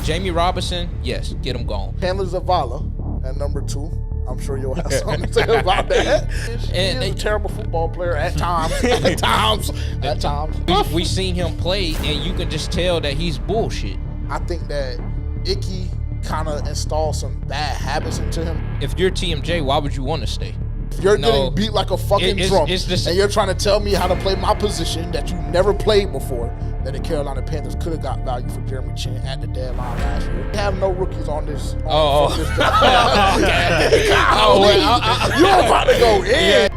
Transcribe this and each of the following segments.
Jamie Robinson, yes, get him gone. Chandler Zavala at number 2. I'm sure you'll have something to say about that. He is a terrible football player at times. At times. We seen him play, and you can just tell that he's bullshit. I think that Icky kind of installed some bad habits into him. If you're TMJ, why would you want to stay? If you're getting beat like a fucking drum, and you're trying to tell me how to play my position that you never played before, that the Carolina Panthers could have got value for Jeremy Chin at the deadline last year. They have no rookies on this. You're about to go in. Yeah.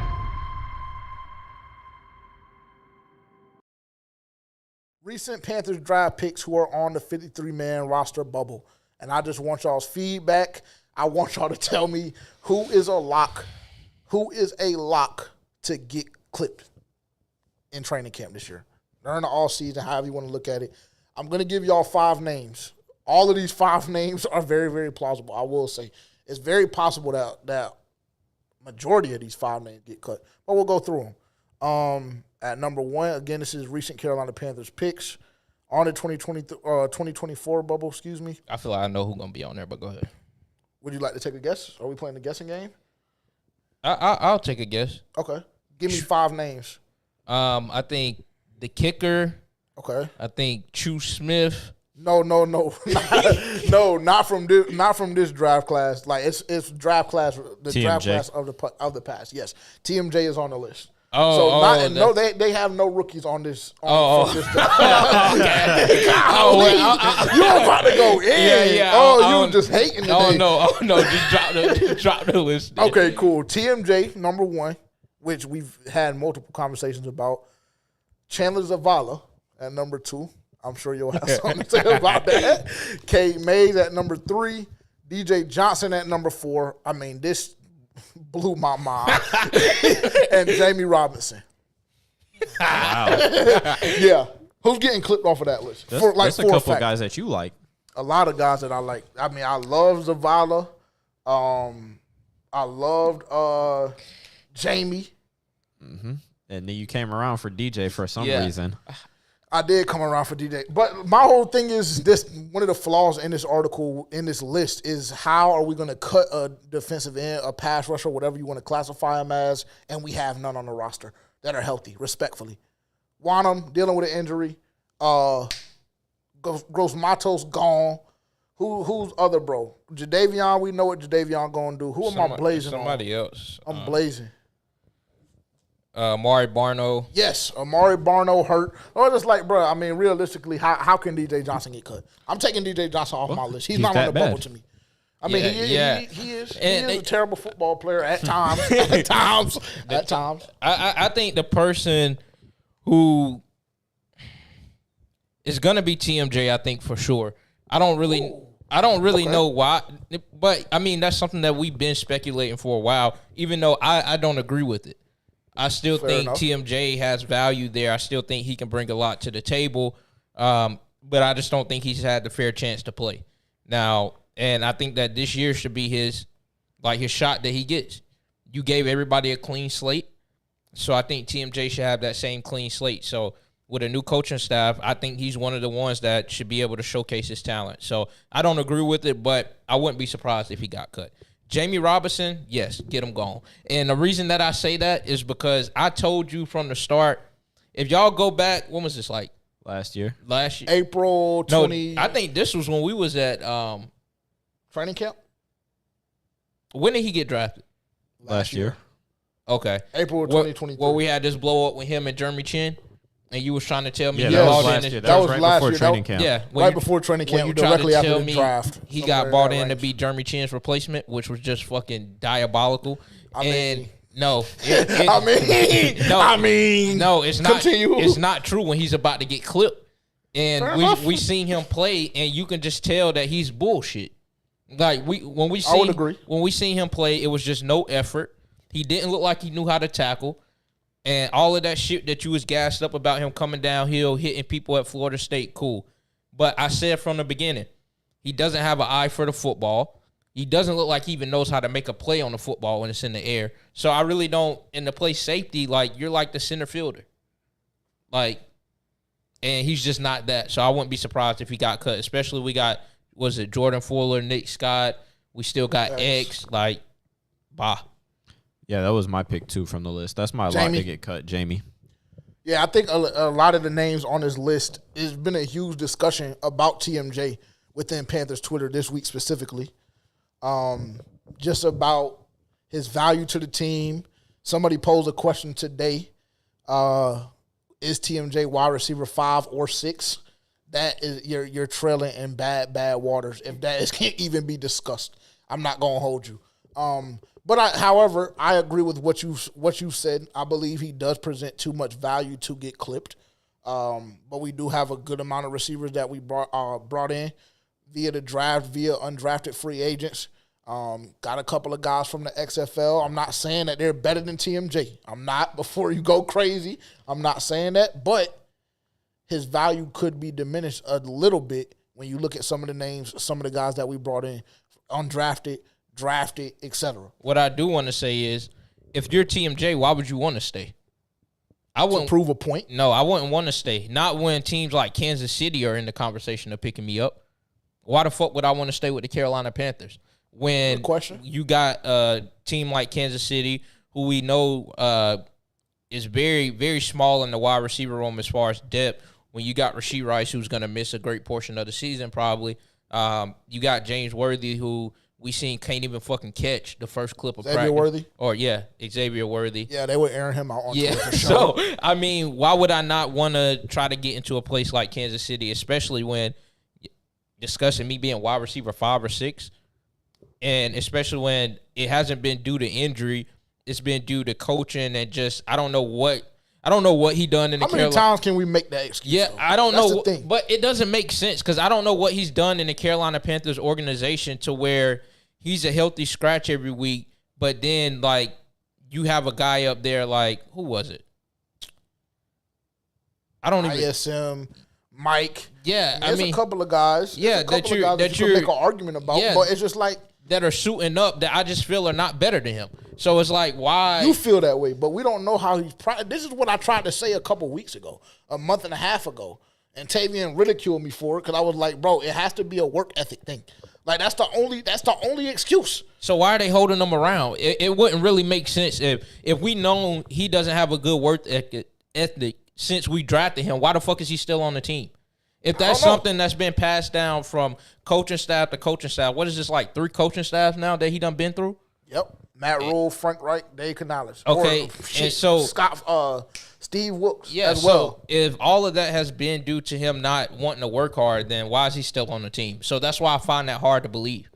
Recent Panthers draft picks who are on the 53-man roster bubble. And I just want y'all's feedback. I want y'all to tell me who is a lock to get clipped in training camp this year. During the all-season, however you want to look at it. I'm going to give y'all 5 names. All of these 5 names are very, very plausible, I will say. It's very possible that majority of these 5 names get cut. But we'll go through them. At number 1, again, this is recent Carolina Panthers picks on the 2024 bubble, excuse me. I feel like I know who's going to be on there, but go ahead. Would you like to take a guess? Are we playing the guessing game? I'll take a guess. Okay. Give me 5 names. I think the kicker. Okay. I think Chu Smith. No, not from this draft class. Like it's draft class, the TMJ. Draft class of the past. Yes, TMJ is on the list. They have no rookies on this. This draft. You're about to go in. Yeah. You just hating today. No, just drop the list. Then. Okay, cool. TMJ number 1, which we've had multiple conversations about. Chandler Zavala at number 2. I'm sure you'll have something to say about that. K. Mays at number 3. DJ Johnson at number 4. I mean, this blew my mind. And Jamie Robinson. Wow. Yeah. Who's getting clipped off of that list? That's a couple of guys that you like. A lot of guys that I like. I mean, I love Zavala. I loved Jamie. Mm-hmm. And then you came around for DJ for some reason. I did come around for DJ. But my whole thing is this, one of the flaws in this article, in this list, is how are we going to cut a defensive end, a pass rusher, whatever you want to classify him as, and we have none on the roster that are healthy, respectfully. Wanham, dealing with an injury. Gross Matos, gone. Who's other bro? Jadeveon, we know what Jadeveon going to do. Who am I blazing somebody on? Else. I'm blazing. Amari Barno. Yes, Amari Barno hurt. Or just like, bro, I mean, realistically, how can DJ Johnson get cut? I'm taking DJ Johnson off my list. He's not on the bubble to me. I mean, he is a terrible football player at times. At times. I think the person who is going to be TMJ, I think for sure. I don't really know why, but I mean, that's something that we've been speculating for a while, even though I don't agree with it. I still think TMJ has value there. I still think he can bring a lot to the table, but I just don't think he's had the fair chance to play. Now, and I think that this year should be his shot that he gets. You gave everybody a clean slate, so I think TMJ should have that same clean slate. So with a new coaching staff, I think he's one of the ones that should be able to showcase his talent. So I don't agree with it, but I wouldn't be surprised if he got cut. Jamie Robinson, yes, get him gone. And the reason that I say that is because I told you from the start, if y'all go back, when was this like? Last year. April 20. No, I think this was when we was at training camp. When did he get drafted? Last year. Okay. April 2023. Well, we had this blow up with him and Jeremy Chin. And you was trying to tell me that was last year. That was right before training camp. Yeah, right before training camp, directly after the draft. He got brought in to be Jeremy Chin's replacement, which was just fucking diabolical. No, it's not. Continue. It's not true when he's about to get clipped. And we seen him play, and you can just tell that he's bullshit. Like I would agree. When we seen him play, it was just no effort. He didn't look like he knew how to tackle. And all of that shit that you was gassed up about him coming downhill, hitting people at Florida State, cool. But I said from the beginning, he doesn't have an eye for the football. He doesn't look like he even knows how to make a play on the football when it's in the air. So I really don't, in the play safety, you're like the center fielder. And he's just not that. So I wouldn't be surprised if he got cut, especially we got was it Jordan Fuller, Nick Scott? We still got X. Like, bah. Yeah, that was my pick too from the list. That's my lock to get cut, Jamie. Yeah, I think a lot of the names on this list, it's been a huge discussion about TMJ within Panthers Twitter this week specifically. Just about his value to the team. Somebody posed a question today. Is TMJ wide receiver 5 or 6? That is you're trailing in bad waters. If that can't even be discussed, I'm not gonna hold you. However, I agree with what you said. I believe he does present too much value to get clipped. But we do have a good amount of receivers that we brought in via the draft, via undrafted free agents. Got a couple of guys from the XFL. I'm not saying that they're better than TMJ. I'm not, before you go crazy. I'm not saying that. But his value could be diminished a little bit when you look at some of the names, some of the guys that we brought in, undrafted, drafted, etc. What I do want to say is, if you're TMJ, why would you want to stay? I wouldn't prove a point. No, I wouldn't want to stay. Not when teams like Kansas City are in the conversation of picking me up. Why the fuck would I want to stay with the Carolina Panthers? When you got a team like Kansas City, who we know is very, very small in the wide receiver room as far as depth. When you got Rashee Rice, who's going to miss a great portion of the season probably. You got James Worthy, who we seen can't even fucking catch the first clip of Xavier practice. Worthy? Or, yeah, Xavier Worthy. Yeah, they were airing him out on Twitter for sure. So, I mean, why would I not want to try to get into a place like Kansas City, especially when discussing me being wide receiver 5 or 6, and especially when it hasn't been due to injury, it's been due to coaching and just I don't know what he done in the Carolina. How many times can we make that excuse? Yeah, though? I don't That's know, the thing. but it doesn't make sense because I don't know what he's done in the Carolina Panthers organization to where he's a healthy scratch every week, but then like you have a guy up there like who was it? I don't even ISM, Mike. Yeah, There's a couple of guys. Yeah, that you can make an argument about, but it's just like that are suiting up that I just feel are not better than him. So it's like, why? You feel that way, but we don't know how he's. This is what I tried to say a couple weeks ago, a month and a half ago, and Tavian ridiculed me for it because I was like, bro, it has to be a work ethic thing. Like that's the only excuse. So why are they holding him around? It wouldn't really make sense if we know he doesn't have a good work ethic since we drafted him. Why the fuck is he still on the team? If that's something that's been passed down from coaching staff to coaching staff, what is this, like 3 coaching staffs now that he done been through? Yep. Matt Rule, Frank Reich, Dave Canales. Okay. And so Steve Wilkes as well. If all of that has been due to him not wanting to work hard, then why is he still on the team? So that's why I find that hard to believe.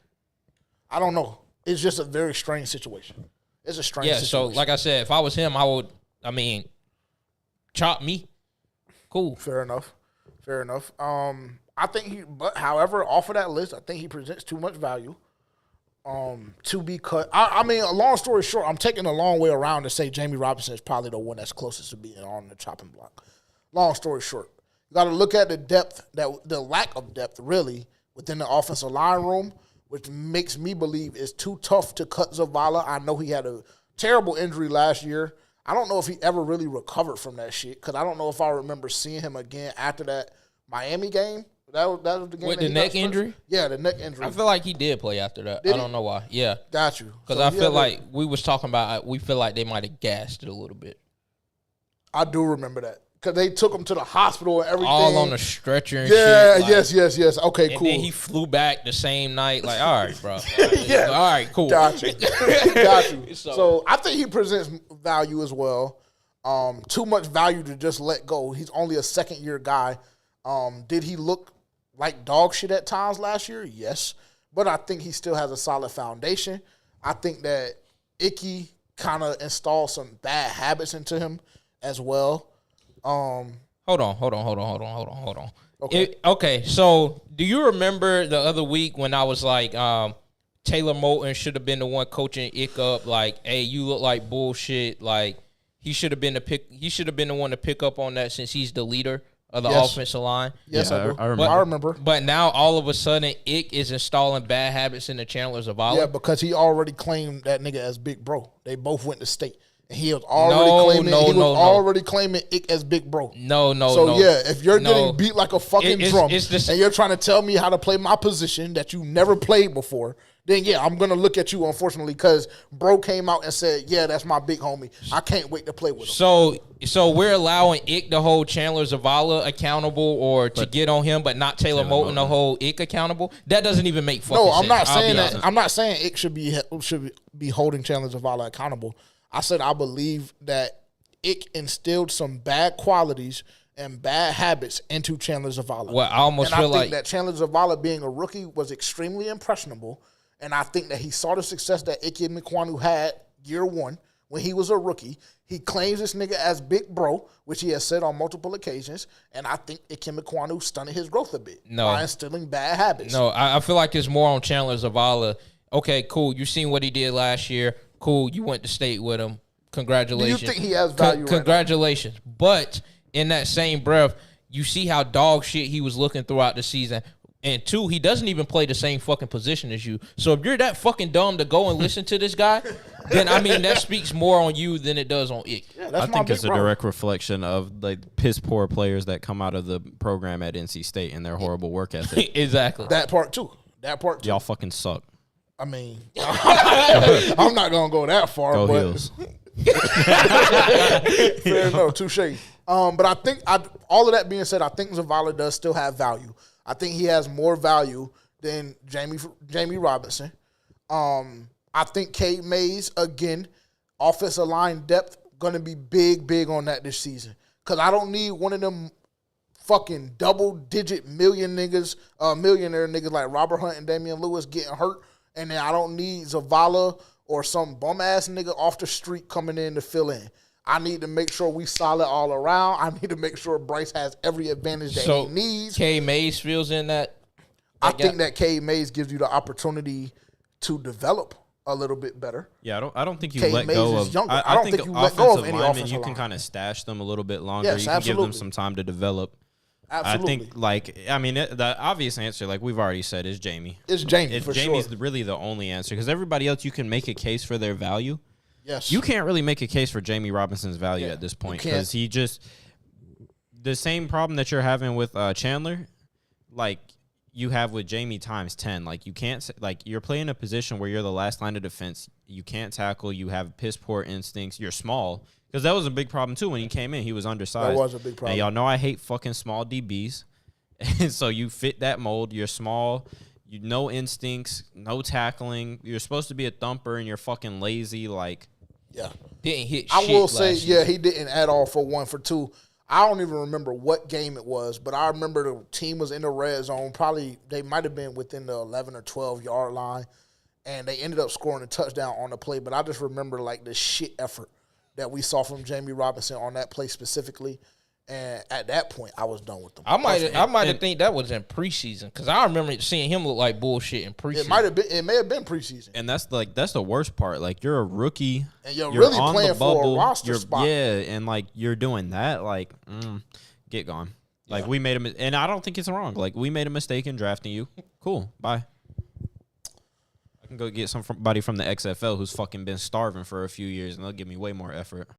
I don't know. It's just a very strange situation. It's a strange situation. So like I said, if I was him, chop me. Cool. Fair enough. I think however, off of that list, I think he presents too much value to be cut. I mean, a long story short, I'm taking a long way around to say Jamie Robinson is probably the one that's closest to being on the chopping block. Long story short, you got to look at the depth, the lack of depth, really, within the offensive line room, which makes me believe it's too tough to cut Zavala. I know he had a terrible injury last year. I don't know if he ever really recovered from that shit because I don't know if I remember seeing him again after that Miami game. That was the game with the neck injury. Yeah, the neck injury. I feel like he did play after that. I don't know why. Yeah, got you. Because I feel like we was talking about. We feel like they might have gassed it a little bit. I do remember that because they took him to the hospital and everything. All on the stretcher. And yeah. shit, yes. Okay, and cool. And then he flew back the same night. Like, all right, bro. Yeah. All right, cool. Got you. So I think he presents value as well. Too much value to just let go. He's only a second-year guy. Did he look like dog shit at times last year? Yes. But I think he still has a solid foundation. I think that Icky kind of installed some bad habits into him as well. Hold on. Okay. Okay, so do you remember the other week when I was like, Taylor Moton should have been the one coaching Ick up, like, hey, you look like bullshit, like, he should have been the one to pick up on that since he's the leader of the offensive line. Yes, yeah, I do. I remember. But now all of a sudden, Ick is installing bad habits in the Chandler Zavala. Yeah, because he already claimed that nigga as big bro. They both went to state. He was already claiming Ick as big bro. No. So yeah, if you're getting beat like a fucking drum and you're trying to tell me how to play my position that you never played before, then yeah, I'm gonna look at you unfortunately because bro came out and said, yeah, that's my big homie. I can't wait to play with him. So we're allowing Ick to hold Chandler Zavala accountable or to get on him, but not Taylor Moton to hold Ick accountable. That doesn't even make fucking sense. No, I'm not saying that. I'm not saying Ick should be holding Chandler Zavala accountable. I said I believe that Ick instilled some bad qualities and bad habits into Chandler Zavala. Well, I think that Chandler Zavala being a rookie was extremely impressionable, and I think that he saw the success that Ike Mekwonu had year one when he was a rookie. He claims this nigga as big bro, which he has said on multiple occasions, and I think Ike Mekwonu stunted his growth a bit by instilling bad habits. No, I feel like it's more on Chandler Zavala. Okay, cool. You seen what he did last year. Cool, you went to state with him. Congratulations. Do you think he has value Congratulations. But in that same breath, you see how dog shit he was looking throughout the season. And two, he doesn't even play the same fucking position as you. So if you're that fucking dumb to go and listen to this guy, then, I mean, that speaks more on you than it does on Ick. Yeah, I think it's a direct reflection of, like, piss-poor players that come out of the program at NC State and their horrible work ethic. Exactly. That part, too. Y'all fucking suck. I mean, I'm not going to go that far. Go but Heels. Fair enough, touche. But I think, all of that being said, I think Zavala does still have value. I think he has more value than Jamie Robinson. I think Cade Mays, again, offensive line depth, going to be big on that this season. Because I don't need one of them fucking double-digit millionaire niggas like Robert Hunt and Damian Lewis getting hurt. And then I don't need Zavala or some bum-ass nigga off the street coming in to fill in. I need to make sure we solid all around. I need to make sure Bryce has every advantage that he needs. Cade Mays fills in that I think that Cade Mays gives you the opportunity to develop a little bit better. Yeah, I don't think you Cade let Mays go is of. younger. I don't think you let go of any offensive you can lineman. kind of stash them a little bit longer. Yes, you can absolutely. give them some time to develop. Absolutely. I think, the obvious answer, like we've already said, is Jamie. It's Jamie, for Jamie's sure. really the only answer because everybody else, you can make a case for their value. Yes. You can't really make a case for Jamie Robinson's value at this point because he just the same problem that you're having with Chandler, like you have with Jamie times 10. Like you can't you're playing a position where you're the last line of defense. You can't tackle. You have piss poor instincts. You're small because that was a big problem too when he came in. He was undersized. That was a big problem. And y'all know I hate fucking small DBs, and so you fit that mold. You're small. You no instincts, no tackling. You're supposed to be a thumper, and you're fucking lazy. Like. Yeah. Didn't hit I shit will say, last year. he didn't at all for 1 for 2. I don't even remember what game it was, but I remember the team was in the red zone. Probably they might have been within the 11 or 12-yard line, and they ended up scoring a touchdown on the play. But I just remember, like, the shit effort that we saw from Jamie Robinson on that play specifically. And at that point, I was done with them. I might have think that was in preseason because I remember seeing him look like bullshit in preseason. It may have been preseason. And that's the worst part. Like you're a rookie, and you're really on playing the bubble, for a roster spot. Yeah, and like you're doing that. Like, get gone. Like we made and I don't think it's wrong. Like we made a mistake in drafting you. Cool, bye. I can go get somebody from the XFL who's fucking been starving for a few years, and they'll give me way more effort.